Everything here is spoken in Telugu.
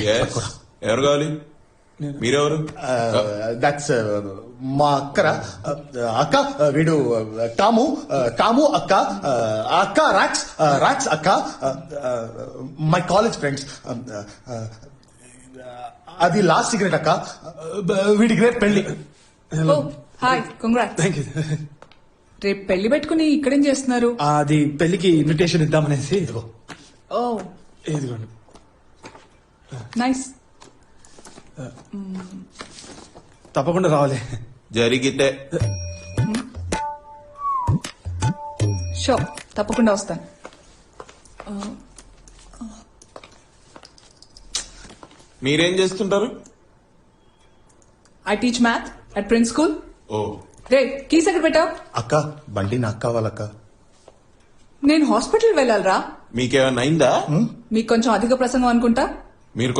Yes. ఎవరు కావాలి? మీరెవరు? దట్స్ మా అక్కరా అక్క వీడు టాము అక్క అక్క రాక్స్ అక్క మై కాలేజ్ ఫ్రెండ్స్. అది లాస్ట్ సిగరెట్ అక్క. వీడి గ్రేట్ పెళ్లి. Hi congrats. Thank you. రేపు పెళ్లి పెట్టుకుని ఇక్కడేం చేస్తున్నారు? అది పెళ్లికి ఇన్విటేషన్ ఇద్దామనేసి. ఇదిగో ఓ ఇదిగోండి. నైస్. తప్పకుండా రావాలి. జరిగితే షో తప్పకుండా వస్తాను. మీరేం చేస్తుంటారు? I teach math at Prince school. ఓ రే కీస్ ఎక్కడ పెట్టావు? అక్క బండి నాకు కావాలక్క. నేను హాస్పిటల్ వెళ్ళాలరా. మీకేమైనా అయిందా? మీకు కొంచెం అధిక ప్రసంగం అనుకుంటా. మీరు